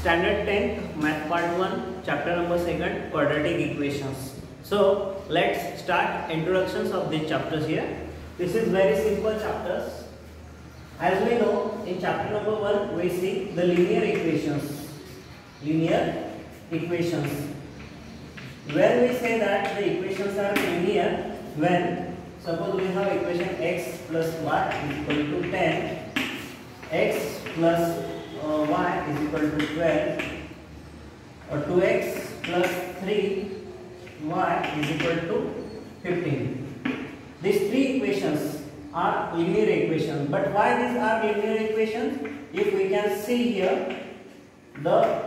Standard 10th Math Part 1 Chapter number 2 Quadratic Equations. So let's start introductions of these chapters here. This is very simple chapters. As we know, in chapter number 1 we see the linear equations. Linear equations. When we say that the equations are linear, when suppose we have equation x plus y is equal to 10, x plus y is equal to 12, or 2x plus 3y is equal to 15. These three equations are linear equations. But why these are linear equations? If we can see here, the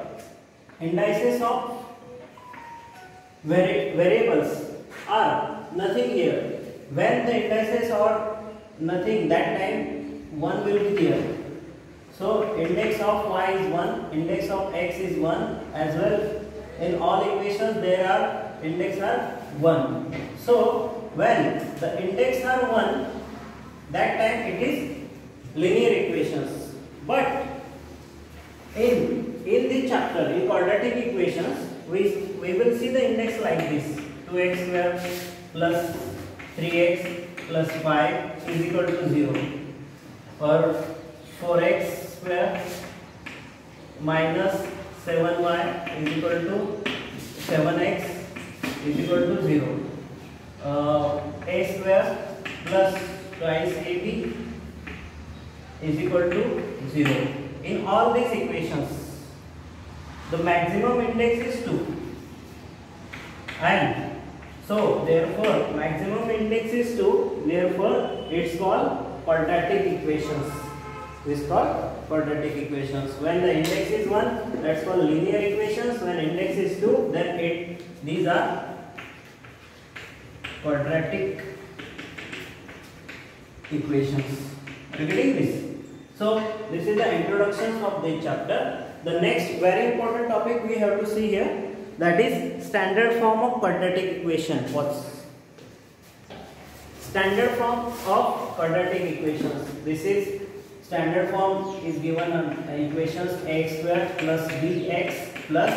indices of variables are nothing here. When the indices are nothing, that time 1 will be there. So index of y is 1, index of x is 1 as well. In all equations there are index are 1. So when the index are 1, that time it is linear equations. But in this chapter, in quadratic equations, we will see the index like this: 2x square plus 3x plus 5 is equal to 0, or 4x square minus 7y is equal to 7x is equal to 0. A square plus twice AB is equal to 0. In all these equations, the maximum index is 2, and so therefore maximum index is 2, therefore it's called quadratic equations. It's called quadratic equations. When the index is 1, that's called linear equations. When index is 2, then these are quadratic equations. Are you getting this? So this is the introduction of this chapter. The next very important topic we have to see here, that is standard form of quadratic equation. What's standard form of quadratic equations? This is standard form is given on equations x square plus bx plus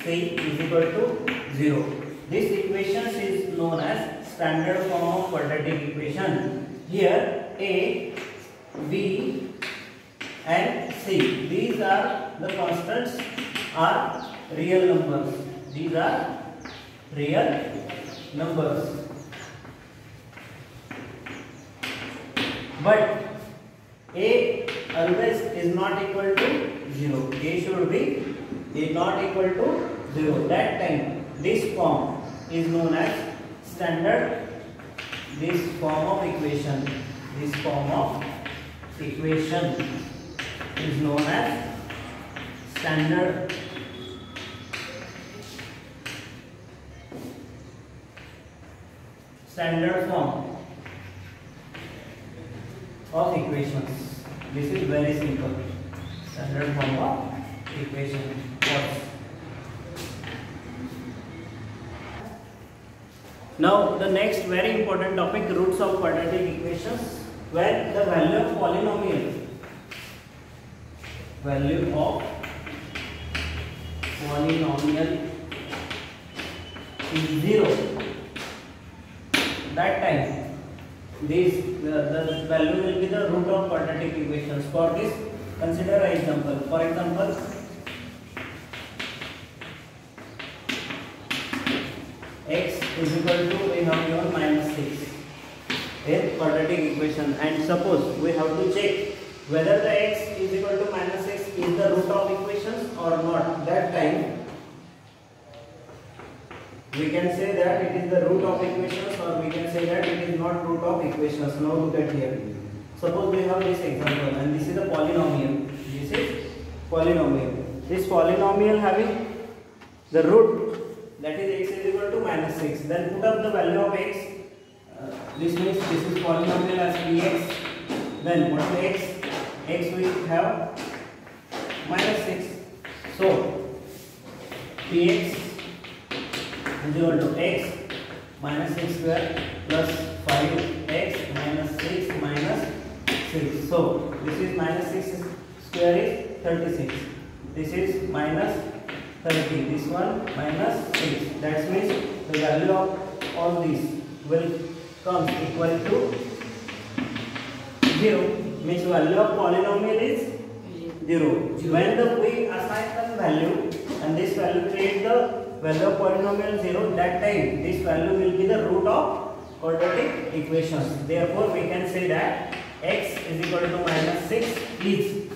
c is equal to 0. This equation is known as standard form of quadratic equation. Here a, b and c, these are the constants, are real numbers. These are real numbers. But a always is not equal to 0. A should be not equal to 0. That time this form is known as standard. This form of equation, this form of equation is known as standard form of equations. This is very simple. Standard form of equation. Now the next very important topic, roots of quadratic equations. When the value of polynomial is 0, that time the value will be the root of quadratic equations. For this, consider an example. For example, x is equal to, we have given minus 6 in quadratic equation, and suppose we have to check whether the x is equal to minus 6 is the root of equations or not. That time we can say that it is the root of equations, or we can say that it is not root of equations. Now look at here. Suppose we have this example, and this is a polynomial. This is polynomial. This polynomial having the root, that is x is equal to minus 6. Then put up the value of x. This means this is polynomial as px. Then what is x? X we have minus 6. So px is equal to x minus 6 square plus 5x minus 6 minus 6. So this is minus 6 square is 36. this is minus 30, this one minus 6. That means the value of all these will come equal to 0. Means value of polynomial is 0. When we assign some value and this value create the value of polynomial 0, that time this value will be the root of quadratic equations. Therefore, we can say that x is equal to minus 6 is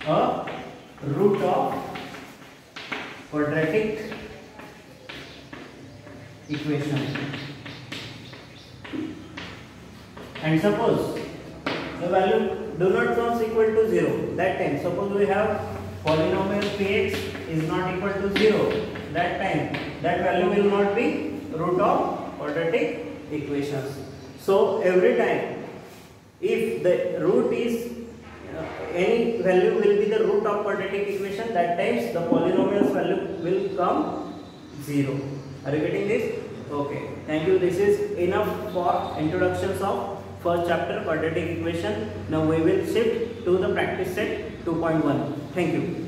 a root of quadratic equation. And suppose the value do not comes equal to 0, that time suppose we have polynomial px is not equal to 0, that time that value will not be root of quadratic equations. So every time if the root is any value will be the root of quadratic equation, that times the polynomial's value will come 0. Are you getting this? Okay, thank you. This is enough for introductions of first chapter quadratic equation. Now we will shift to the practice set 2.1. Thank you.